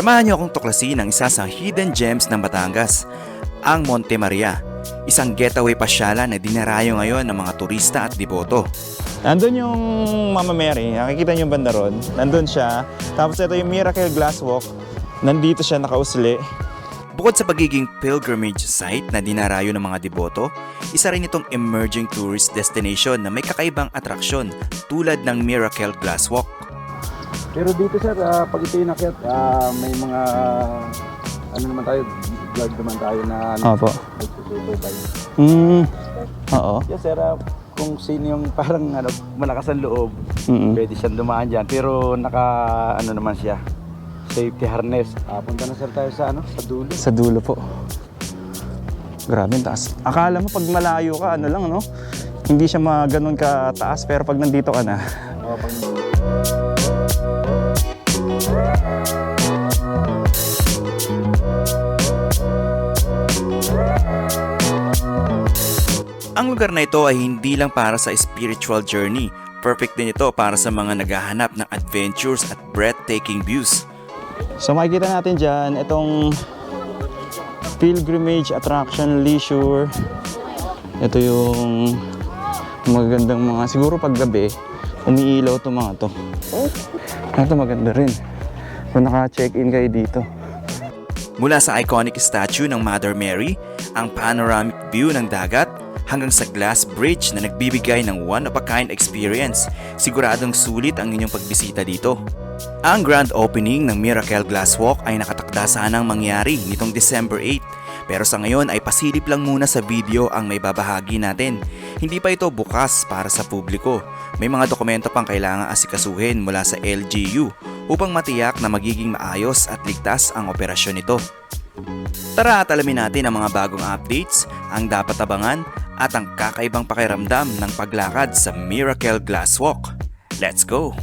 Samahan niyo akong tuklasin ang isa sa hidden gems ng Batangas, ang Monte Maria. Isang getaway pasyalan na dinarayo ngayon ng mga turista at deboto. Nandun yung Mama Mary, nakikita niyo yung banda ron. Nandun siya. Tapos ito yung Miracle Glass Walk. Nandito siya nakausli. Bukod sa pagiging pilgrimage site na dinarayo ng mga deboto, isa rin itong emerging tourist destination na may kakaibang atraksyon tulad ng Miracle Glass Walk. Pero dito sir, pag ito yung nakyat, may mga ano naman tayo, guard naman tayo na Opo. nagsusubaybay. Oo. Yes sir, kung sino yung parang malakas ang loob, pwede siyang dumaan dyan. Pero naka naman siya, safety harness. Punta na sir tayo sa sa dulo. Sa dulo po. Grabe ang taas. Akala mo pag malayo ka, lang no? Hindi siya ganun ka taas, pero pag nandito ka na. Ang lugar na ito ay hindi lang para sa spiritual journey. Perfect din ito para sa mga naghahanap ng adventures at breathtaking views. So makikita natin dyan, itong pilgrimage, attraction, leisure. Ito yung magandang mga, siguro pag gabi, umiilaw itong mga to. Ito maganda rin. Kung naka-check-in kayo dito. Mula sa iconic statue ng Mother Mary, ang panoramic view ng dagat, hanggang sa glass bridge na nagbibigay ng one-of-a-kind experience, siguradong sulit ang inyong pagbisita dito. Ang grand opening ng Miracle Glass Walk ay nakatakda sanang mangyari nitong December 8, pero sa ngayon ay pasilip lang muna sa video ang may babahagi natin. Hindi pa ito bukas para sa publiko. May mga dokumento pang kailangan asikasuhin mula sa LGU upang matiyak na magiging maayos at ligtas ang operasyon nito. Tara at alamin natin ang mga bagong updates, ang dapat abangan, at ang kakaibang pakiramdam ng paglakad sa Miracle Glass Walk. Let's go!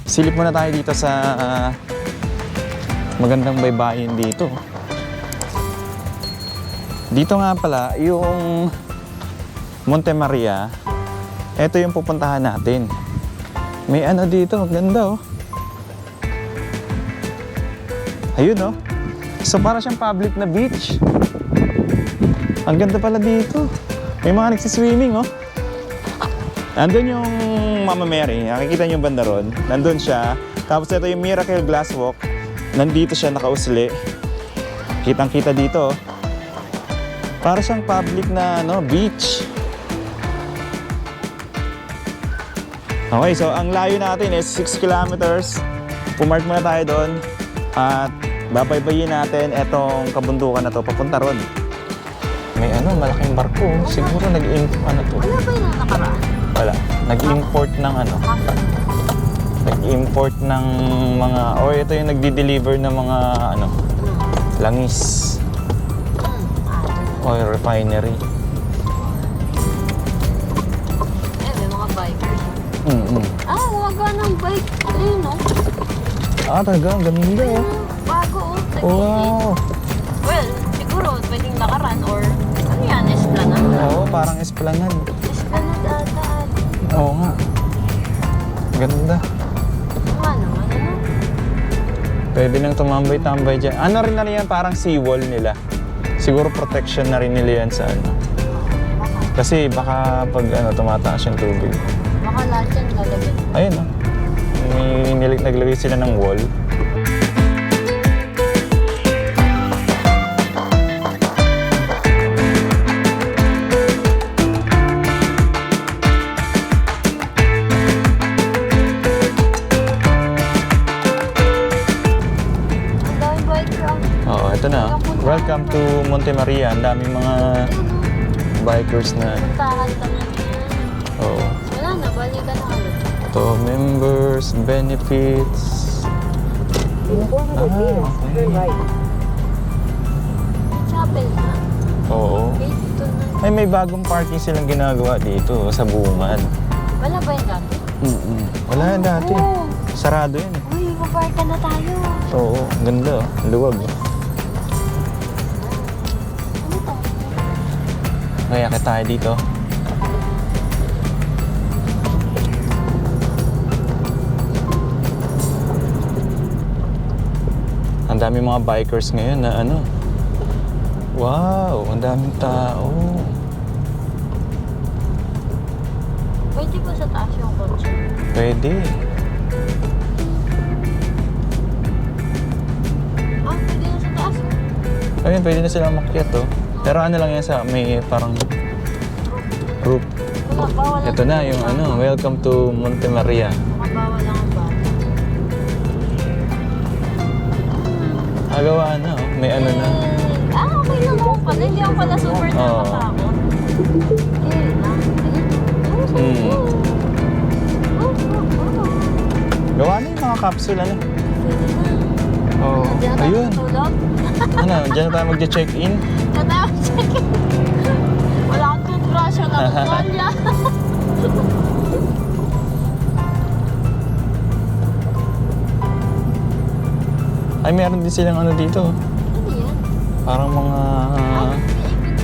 Silip muna tayo dito sa magandang baybayin dito. Dito nga pala, yung Monte Maria, ito yung pupuntahan natin. May dito, ganda oh. Ayun oh. So para siyang public na beach. Ang ganda pala dito. May mga nagsiswimming oh. Nandun yung Mama Mary, nakikita niyo yung banda ron. Nandun siya. Tapos ito yung Miracle Glass Walk. Nandito siya nakausli. Kitang-kita dito oh. Para siyang public na beach. Okay, so ang layo natin is 6 kilometers. Pumark muna tayo doon. At babaybayin natin etong kabundukan na to papunta ron. May malaking barko. Siguro nag-import to. Wala ba yung nakaraan? Wala. Nag-import ng Nag-import ng mga, ito yung nagdi-deliver ng mga langis. Oil refinery. May mga bikers. Gumagawa ng bike. Ayun no? Talaga, ang ganda oh. Bago oh. Wow! Well, siguro pwedeng lakaran or ano yan, esplanade. Oo, parang esplanade. Esplanade ata. Oo nga. Ganda. Naman. Pwede nang tumambay-tambay dyan. Rin na yan, parang seawall nila. Siguro protection na rin nila yan sa Kasi baka pag tumataas yung tubig. Baka lahat yan lalagyan. Ayun oh. Naglagay sila ng wall. Ito na. Welcome to Monte Maria. Ang daming mga bikers na. Puntahan kami. Oo. Wala na, balikan na kami. Ito, members, benefits. Okay. Chapel na. Oo. Okay, dito na. May bagong parking silang ginagawa dito sa Bungan. Wala ba yung dati? Wala yan dati. Oo. Sarado yan eh. Uy, maparka na tayo. Oo, ganda oh. Luwag oh. Ano to? Okay, akit tayo dito. Ang dami mga bikers ngayon na ano. Wow, ang daming tao. Pwede ba sa taas yung kotse? Pwede. Ah, pwede na sa taas. Ayun, pwede na sila makyat oh. Pero ano lang yan sa may parang roof. Wala, bawal lang. Ito na yung ano, welcome to Monte Maria. Bawal lang ang bata. Agawa na oh, may ano na. Ah, okay lang ako pala. Hindi ako pala super nakatakot. Eh, lang. Hmm. Gawa na yung mga capsule ano. Pwede na. Oh, Diyan na tayo ayun. matulog. Ano, dyan na tayo magche-check-in. Diyan tayo mag-check-in. Wala akong toothbrush yung natutolya. Ay, meron din silang ano dito. Ano yan? Parang mga...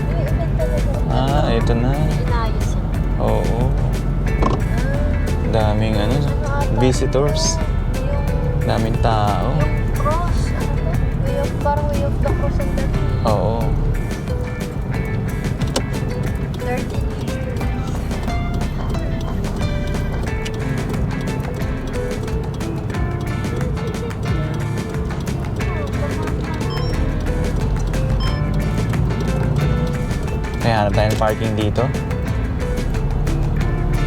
May event talaga. ito na. Inayos yan. Oo. Daming ano, visitors. Yung Daming tao. cross, ano to? Parang way of the cross and the Oo. 13 years. Kaya hanap tayo ng parking dito.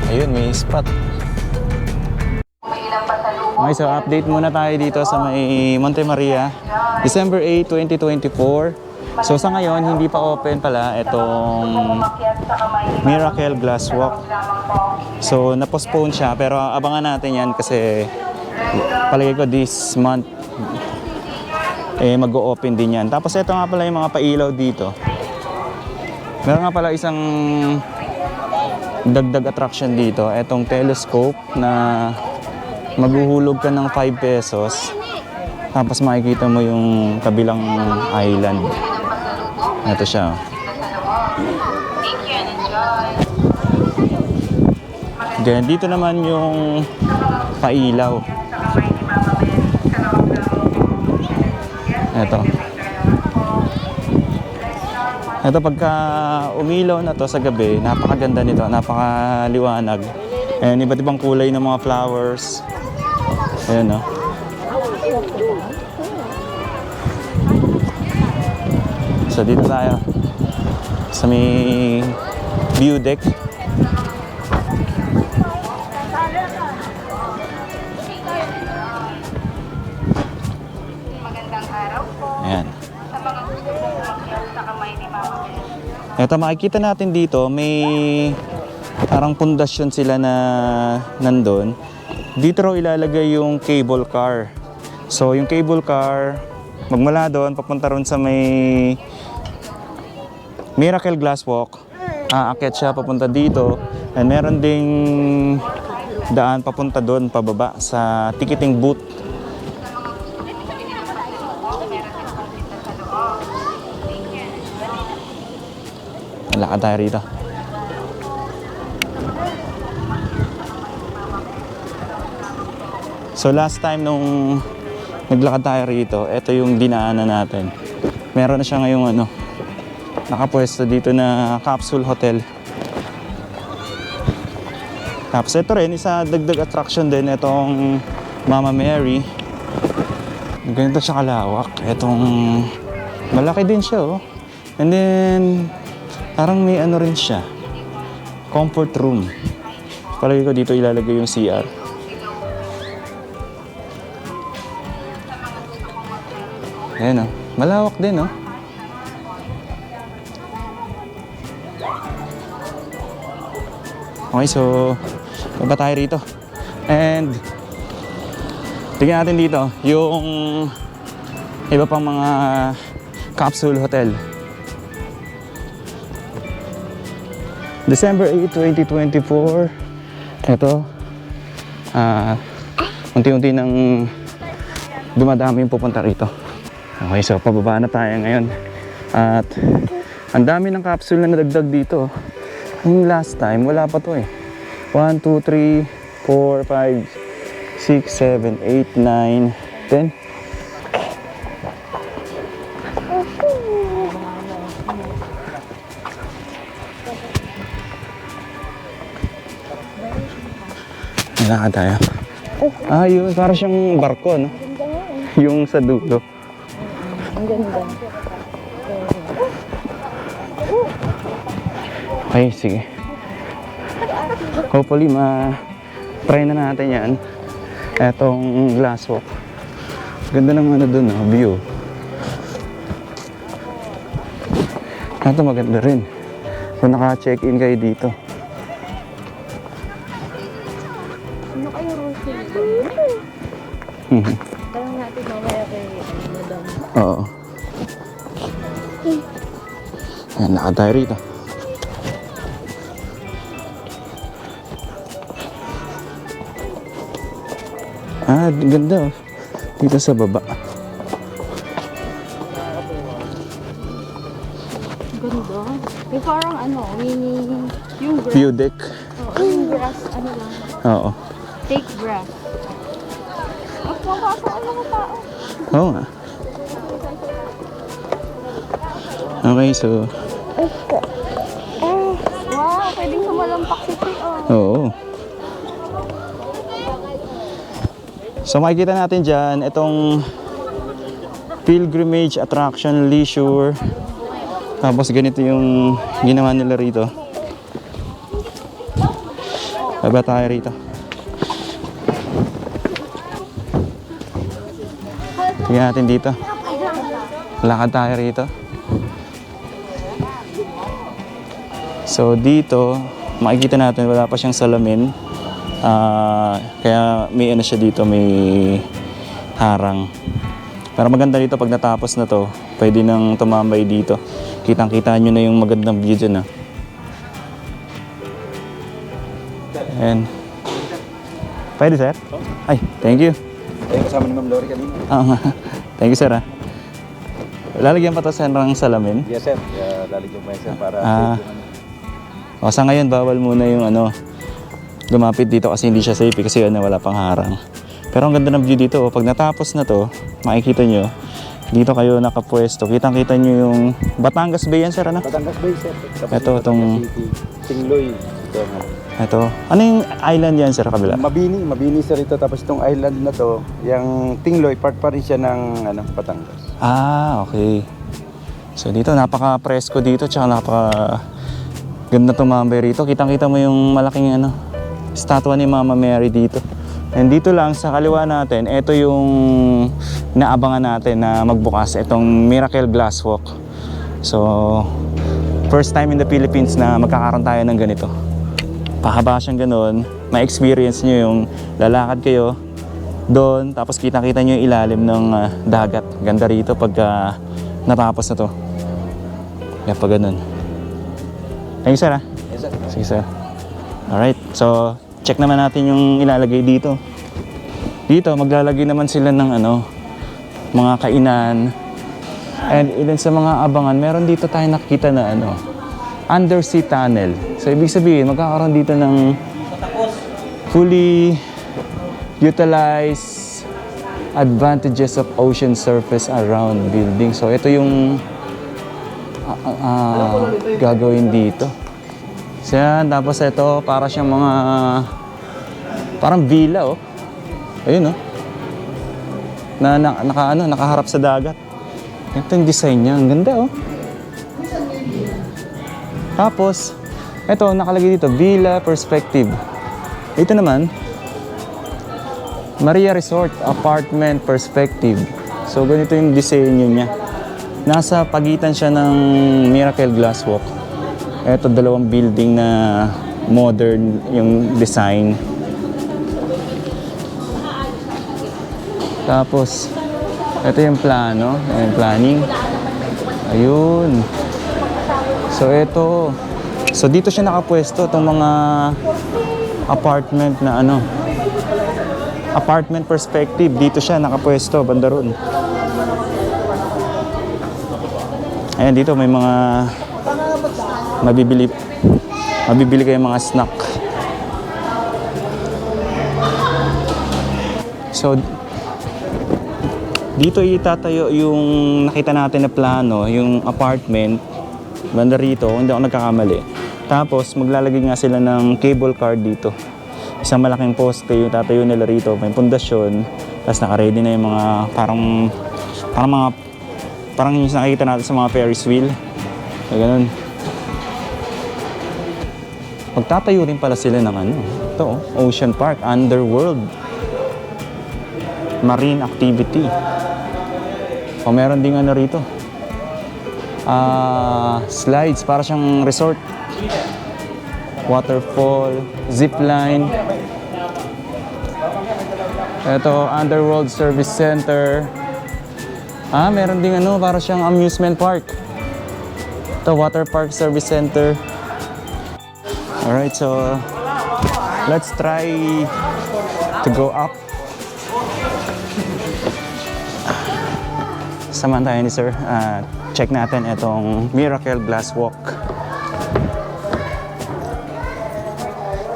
Ayun, may spot. Okay, so update muna tayo dito sa may Monte Maria. December 8, 2024. So sa ngayon, hindi pa open pala itong Miracle Glass Walk. So na-postpone siya, pero abangan natin yan kasi palagay ko this month mag-o-open din yan. Tapos ito nga pala yung mga pailaw dito. Meron nga pala isang dagdag attraction dito. Etong telescope na maghuhulog ka ng 5 pesos. Tapos makikita mo yung kabilang island. Ito siya. Then dito naman yung pailaw. Ito. Ito pagka umilaw na to sa gabi, napakaganda nito, napakaliwanag. And iba't ibang kulay ng mga flowers. Ayan no. So dito tayo sa may view deck. Ayan. Ito makikita natin dito, may parang pundasyon sila na nandun. Dito raw ilalagay yung cable car. So yung cable car, magmula doon, papunta ron sa may Miracle Glass Walk. Aakyat siya papunta dito. And meron ding daan papunta doon, pababa sa ticketing booth. Lakad tayo rito. So last time nung naglakad tayo rito, ito yung dinaanan natin. Meron na siya ngayong ano, nakapwesto dito na capsule hotel. Tapos ito rin, isa dagdag attraction din, itong Mama Mary. Ganito siya kalawak. Itong malaki din siya oh. And then parang may ano rin siya, comfort room. Palagi ko dito ilalagay yung CR. Ayan o, malawak din o. Okay, so baba tayo rito. And tingnan natin dito yung iba pang mga capsule hotel. December 8, 2024. Ito. Unti-unti nang dumadami yung pupunta rito. Okay, so pababa na tayo ngayon. At Ang dami ng capsule na nadagdag dito. Yung last time, wala pa to eh. 1, 2, 3, 4, 5, 6, 7, 8, 9, 10. Lakad tayo. Ah, yun. Para siyang barko, no? Yung sa dulo. Ang ganda. Okay, sige. Hopefully, ma-try na natin yan. Etong glass walk. Ganda ng ano dun, no? View. Ito maganda rin. Kung naka-check-in kayo dito. Ano kayo Rosie? Parang natin mamaya kay madam. Oo. Ayan, lakad tayo rito. Ah, ganda oh. Dito sa baba. Ganda. May parang ano, mini, yung grass. View deck. Oo, yung grass, ano lang. Oo. Take grass. At mapasok ang mga tao. Oo nga. Okay, so... Wow, pwedeng sumalampak si Tay. Oo. So makikita natin dyan, itong pilgrimage, attraction, leisure. Tapos ganito yung ginawa nila rito. Baba tayo rito. Tingnan natin dito. Lakad tayo rito. So dito, makikita natin wala pa siyang salamin. Kaya may ano siya dito, may harang. Pero maganda dito pag natapos na to, pwede nang tumambay dito. Kitang-kita nyo na yung magandang view dyan. Ayan. Pwede sir? Ay, thank you. Ay, kasama ni Ma'am Lori kanina. Thank you sir ha. Lalagyan pa to sir ng salamin. Yes sir, lalagyan mo yan sir para O sa ngayon bawal muna yung ano, lumapit dito kasi hindi siya safe kasi wala pang harang. Pero ang ganda ng view dito, pag natapos na to, makikita nyo, dito kayo nakapwesto. Kitang-kita nyo yung Batangas Bay yan sir, ano? Batangas Bay sir. Ito, itong... Tingloy. Ito. Ano yung island yan sir, kabila? Mabini sir ito. Tapos itong island na to, yung Tingloy, part pa rin siya ng Batangas. Ah, okay. So dito, napaka-presko dito, tsaka napaka-ganda tumambay rito. Kitang-kita mo yung malaking statwa ni Mama Mary dito. And dito lang sa kaliwa natin, ito yung naabangan natin na magbukas, itong Miracle Glass Walk. So, first time in the Philippines na magkakaroon tayo ng ganito. Pahaba siyang ganun, ma-experience nyo yung lalakad kayo doon, tapos kitang-kita nyo yung ilalim ng dagat. Ganda rito pagka natapos na to. Kaya pag ganun. Thank you sir ha. Yes sir. Sige sir. Alright, so check naman natin yung ilalagay dito. Dito, maglalagay naman sila ng mga kainan. And ilan sa mga abangan, meron dito tayo nakikita na undersea tunnel. So ibig sabihin, magkakaroon dito ng fully utilized advantages of ocean surface around building. So ito yung gagawin dito. So yan, tapos ito para siyang mga parang villa oh. Ayun oh. Nakaharap sa dagat. Ito yung design niya, ang ganda oh. Tapos ito nakalagay dito, Villa Perspective. Ito naman Maria Resort Apartment Perspective. So ganito yung disenyo niya. Nasa pagitan siya ng Miracle Glass Walk. Ito, dalawang building na modern yung design. Tapos, ito yung plano, yung planning. Ayun. So, ito. So, dito siya nakapwesto, itong mga apartment na apartment perspective. Dito siya nakapwesto, banda roon. Ayan, dito may mga mabibili kayong mga snack. So, dito itatayo yung nakita natin na plano, yung apartment, banda rito, kung hindi ako nagkakamali. Tapos, maglalagay nga sila ng cable car dito. Isang malaking poste yung tatayo nila rito, may pundasyon, tapos naka-ready na yung mga parang yung nakikita natin sa mga Ferris wheel. So, ganun. Magtatayo rin pala sila ng ano, ito, Ocean Park, Underworld. Marine activity. O meron ding ano rito. Slides, para siyang resort. Waterfall, zipline. Ito, Underworld Service Center. Meron ding ano, para siyang amusement park. Ito, Water Park Service Center. Alright, so let's try to go up. Samahan tayo ni Sir. Check natin itong Miracle Glass Walk.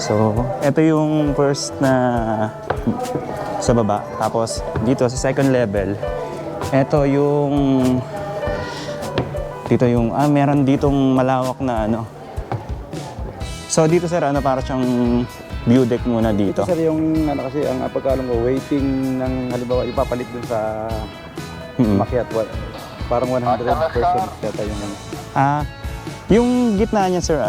So, ito yung first na sa baba. Tapos, dito sa second level, ito yung meron ditong malawak na ano. So, dito sir, para siyang view deck muna dito. Ito sir yung kasi ang pagkaalam ko, waiting ng halimbawa ipapalit dun sa makiat, parang 100% yata yung yung gitna niya sir,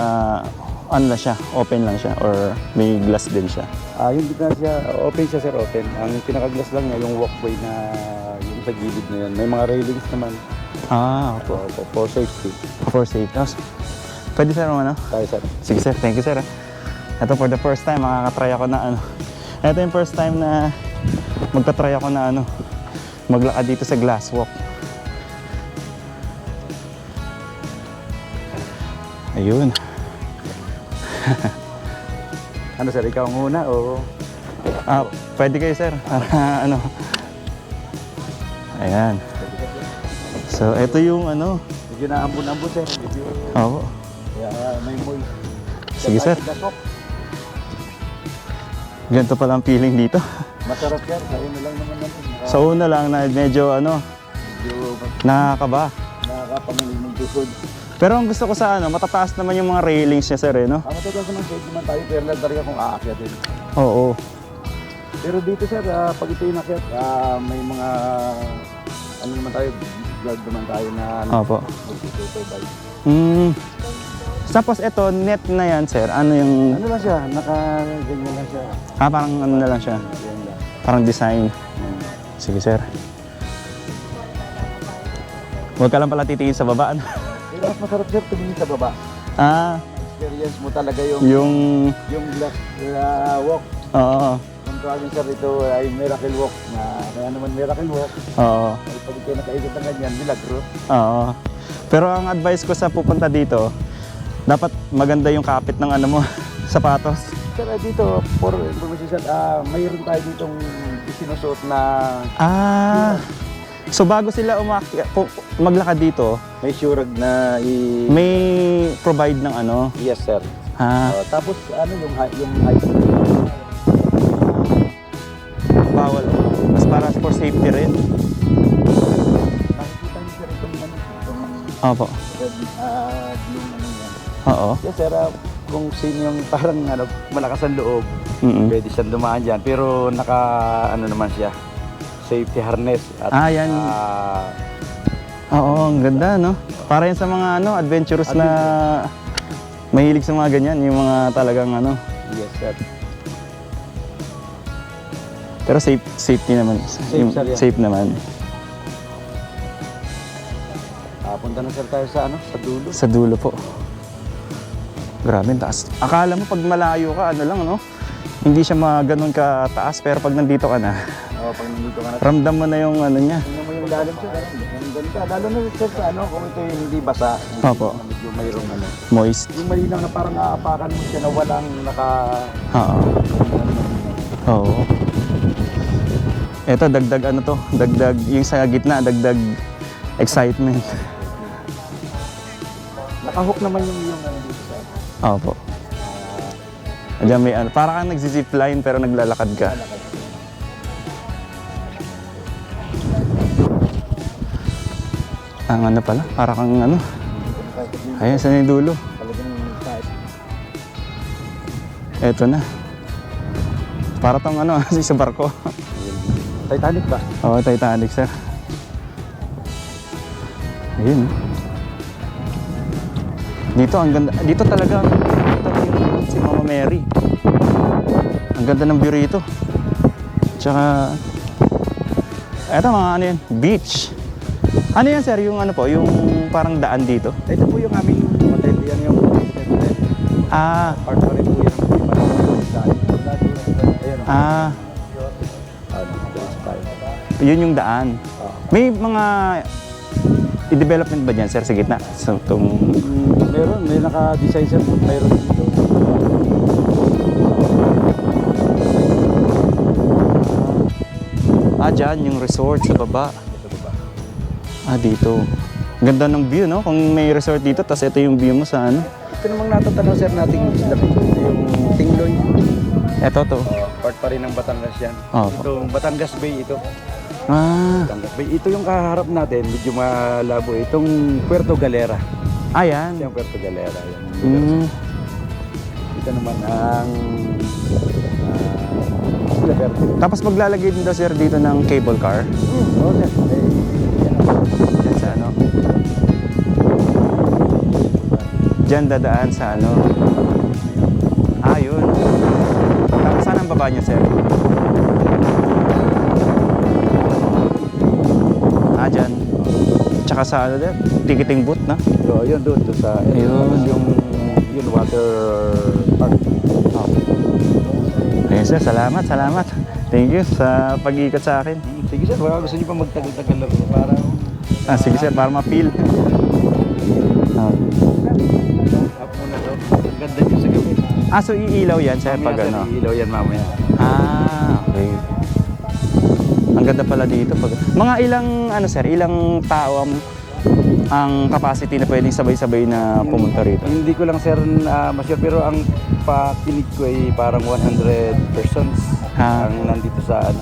ano lang siya, open lang siya or may glass din siya? Yung gitna siya, open siya sir, open. Ang pinaka-glass lang niya, yung walkway na yung sa gilid na yun. May mga railings naman. For safety. For safety. Pwede sir, ano? Tayo sir. Sige sir, thank you sir. Ito for the first time, makakatry ako na ano. Ito yung first time na magta-try ako na ano, maglakad dito sa glass walk. Ayun. Ano sir, ikaw muna o? Pwede kayo sir. Para ano. Ayan. So, ito yung ano. Medyo naambun-ambun sir. Oo. Kaya may moy. Sige sir. Ganito pala ang feeling dito. Masarap yan. Sa una lang naman natin. Sa una lang na medyo ano, nakakaba. Nakakapanginig ng dusod. Pero ang gusto ko sa ano, matataas naman yung mga railings niya sir, no? Matataas naman sir, naman tayo, pero lang talaga kung aakyatin. Oo. Pero dito sir, pag ito yung akyat, may mga, ano naman tayo, vlog naman tayo na Opo. mag-supervise. Tapos ito, net na yan sir, ano yung... Ano lang siya, naka-ganyan lang siya. Parang ano na lang siya, Yan lang. parang design. Sige sir. Huwag ka lang pala titingin sa baba, ano? Pero mas masarap sir, tumingin sa baba. Experience mo talaga yung glass walk. Oo. Kung tawagin sir, ito ay miracle walk. Kaya naman miracle walk. Oo. Ay pag ikaw nakaikot ng ganyan, milagro. Oo. Pero ang advice ko sa pupunta dito, dapat maganda yung kapit ng ano mo, sapatos. Sir, dito, for information sir, mayroon tayo ditong isinusuot na... So bago sila maglakad dito, may surag na may provide ng ano? Yes sir. Tapos ano yung height? Bawal. Mas para for safety rin. Nakikita niyo sir itong ano? Opo. Yung ano yan. Oo. Yes sir, kung sino yung parang malakas ang loob, pwede siyang dumaan dyan. Pero ano naman siya, safety harness. At, yan. Oo, ang ganda, no? Para yan sa mga adventurous na mahilig sa mga ganyan, yung mga talagang ano. Yes sir. Pero safety naman. Safe, sir, yan. Safe naman. Punta na sir tayo sa sa dulo. Sa dulo po. Grabe, taas. Akala mo pag malayo ka, ano lang, no? Hindi siya ganun ka taas, pero pag nandito ka na, Pag nandito ka na, ramdam mo na yung ano niya. tingnan mo yung lalim sir. Ang ganda. Lalo na sir sa kung ito yung hindi basa. Opo. Medyo mayroong Moist. Yung malinaw na parang aapakan mo siya na walang Oo. Oo. Ito, dagdag ano to? Dagdag, yung sa gitna, dagdag excitement. Nakahook naman yung Opo. Diyan may ano, para kang nagzi-zipline pero naglalakad ka. Ang ano pala, para kang ano. Ayun, saan yung dulo? Talagang taas. Eto na. Para tong ano, sa barko. Titanic ba? Oo, Titanic, sir. Ayun. Dito, ang ganda. Dito talaga, dito yung si Mama Mary. Ang ganda ng view rito. Tsaka, eto mga ano yan, beach. Ano yan, sir? Yung ano po, yung parang daan dito? Ito po yung aming hotel. Yan yung hotel. Ah, Part pa rin po yan. Ayun. ah, Ano, tayo. yun yung daan. May mga i-development ba dyan, sir, sa gitna? So, itong... Meron, may naka-design siya. Mayroon dito. dyan, yung resort sa baba. Ah, dito. Ganda ng view, no? Kung may resort dito, tas ito yung view mo sa ano. Ito namang natatanaw sir nating isla rito. Ito yung Tingloy. Eto to. Part pa rin ng Batangas yan. Oh. Ito, Batangas Bay ito. Ah, Batangas Bay. Ito yung kaharap natin, medyo malabo. Itong Puerto Galera. ayan. Ito yung Puerto Galera. Yan. Mm. Ito naman ang Isla Verde. Tapos maglalagay din daw, sir, dito ng cable car. Oo sir. Yan. Diyan sa ano. Diyan dadaan sa ano. Ah, yun. Tapos saan ang baba niya, sir? Ah, dyan. Tsaka sa ano din, ticketing booth, na? So, yun doon sa Ayun. yung water park. Ayun, sir, salamat, salamat. Thank you sa pag-iikot sa akin. Sige sir, baka gusto niyo pa magtagal-tagal lang para Ah, sige, sir, para ma-feel. Ah. up muna to. Ang ganda niyo sa gabi. Ah, so iilaw yan, sir, pag Mamaya, ano? sir, ilaw yan mamaya. Ah, okay. Ang ganda pala dito. Mga ilang, ano, sir, ilang tao ang capacity na pwedeng sabay-sabay na pumunta rito? Hindi ko lang sir ma-sure pero ang pakinig ko ay parang 100 persons Ha? ang nandito sa ano.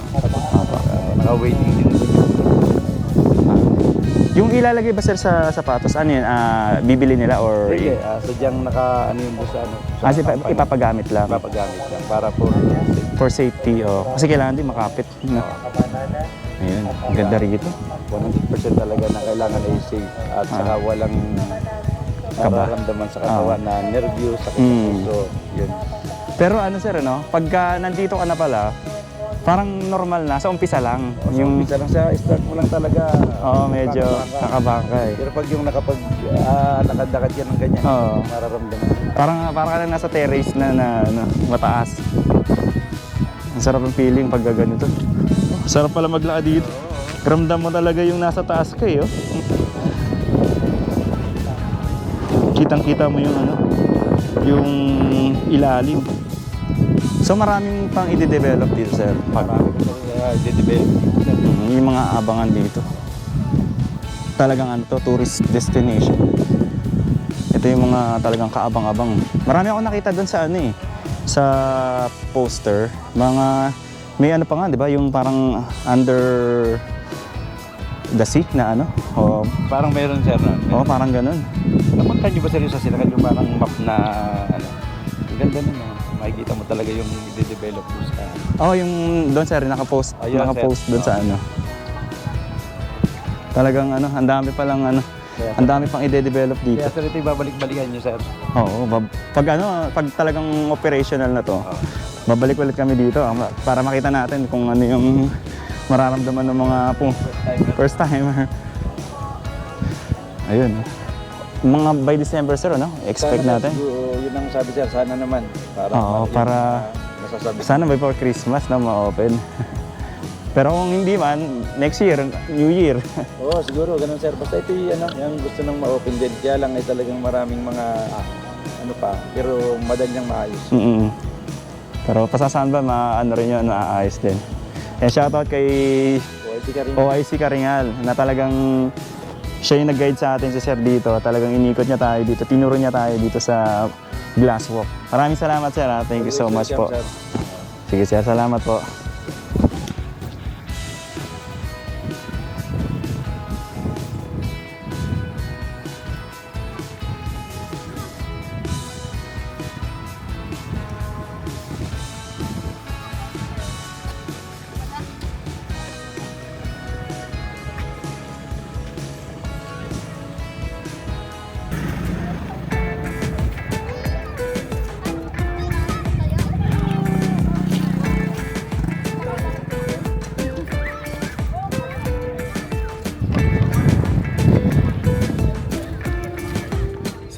Apa. Naka-waiting din. Yung ilalagay ba, sir, sa sapatos, ano yan? Bibili nila or... Sige, sadyang naka ano yun doon sa ano. Kasi ipapagamit lang. Ipapagamit lang para po For safety, oh. Kasi kailangan din makapit. No? Ayun, ang ganda rito. 100% talaga na kailangan ay safe at saka walang Kaba. nararamdaman sa katawan na nervyos, sakit sa Mm. puso. Yun. Pero ano, sir, ano? Pagka nandito ka na pala, parang normal na. Sa umpisa lang. Yung isa lang sa start mo lang talaga. Medyo kakabangka. kakabangkay. Pero pag yung lakad-lakad yan ng ganyan, Oo. mararamdaman. Parang ka lang nasa terrace na ano, mataas. Ang sarap ng feeling pag ganito. Sarap pala maglakad dito. Ramdam mo talaga yung nasa taas ka, eh, oh. Kitang-kita mo yung ano, yung ilalim. So maraming pang i-develop dito, sir. Marami ko i-develop. Yung mga abangan dito. Talagang ano to, tourist destination. Ito yung mga talagang kaabang-abang. Marami ako nakita doon sa ano eh, sa poster. Mga, may ano pa nga, di ba? Yung parang under the sea na ano? O, Parang meron sir na. parang ganun. Napunta niyo ba sir yung sa sila yung parang map na ano? Ang ganda nun. Makikita mo talaga yung i-develop doon sa Yung doon, sir, nakapost. Ayun, Nakapost sir. doon sa ano. Talagang ano, ang dami palang ano, Kaya, ang dami pang i-develop dito. kaya sir ito ibabalik-balikan niyo sir. Oo, pag talagang operational na to, babalik ulit kami dito para makita natin kung ano yung mararamdaman ng mga first timer. Ayun. Mga by December, sir, ano? Expect Sana, natin. Yun ang sabi sir, sana naman. Para Oo, para- masasabi. Sana before Christmas na ma-open. Pero kung hindi man, next year, New Year. Oo, siguro ganun sir. Basta ito yung gusto nang ma-open din. Kaya lang ay talagang maraming mga ano pa, pero madalyang maayos. Mm-mm. Pero pasasahan ba, ano rin yun, maayos din. Kaya shoutout kay OIC ka rin. OIC Karingal na talagang siya yung nag-guide sa atin si Sir dito. Talagang inikot niya tayo dito, tinuro niya tayo dito sa glass walk. Maraming salamat sir ha. Thank you so much po. Sige sir, salamat po.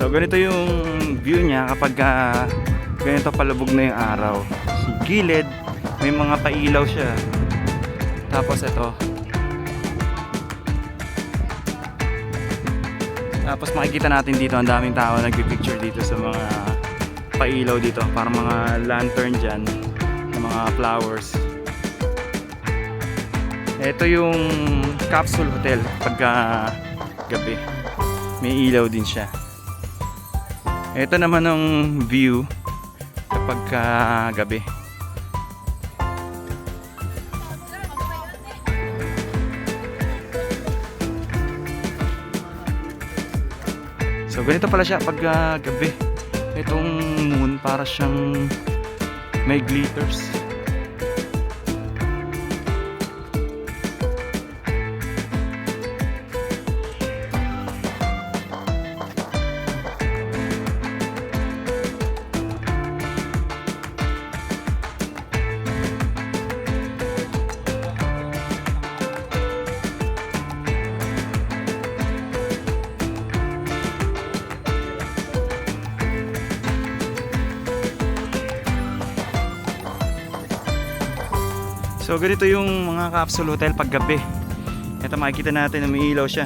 So ganito yung view niya kapag ganito palubog na yung araw. Sa gilid, may mga pailaw siya. Tapos ito. Tapos makikita natin dito, ang daming tao nagpipicture dito sa mga pailaw dito. Parang mga lantern dyan, ng mga flowers. Ito yung Capsule Hotel pagka gabi. May ilaw din siya. Ito naman ang view kapag gabi. So ganito pala siya pag gabi. Itong moon para siyang may glitters. So ganito yung mga capsule hotel pag gabi. Ito makikita natin na may ilaw siya.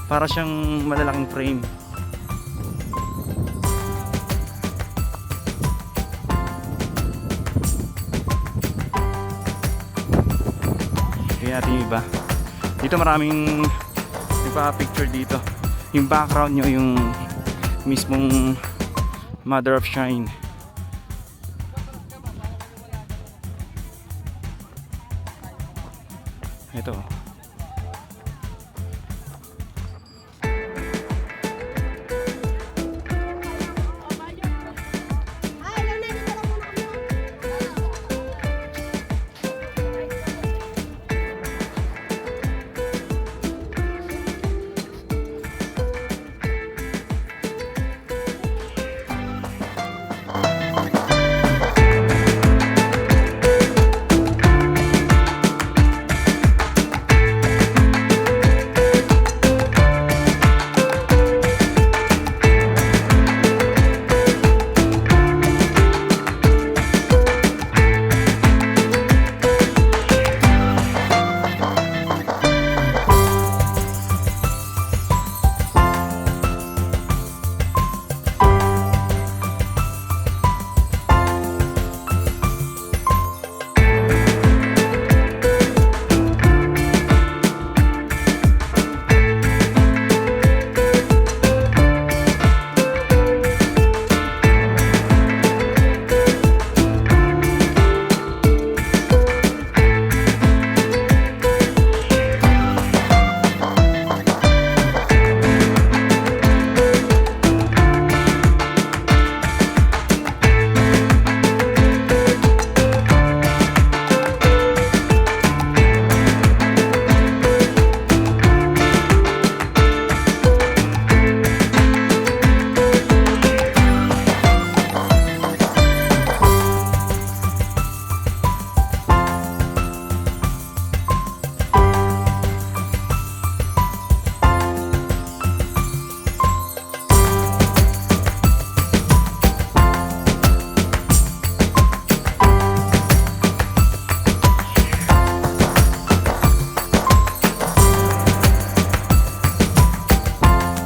Para siyang malalaking frame. Kaya natin yung iba. Dito maraming nagpa-picture dito. Yung background nyo yung mismong Mother of Shine. Ito.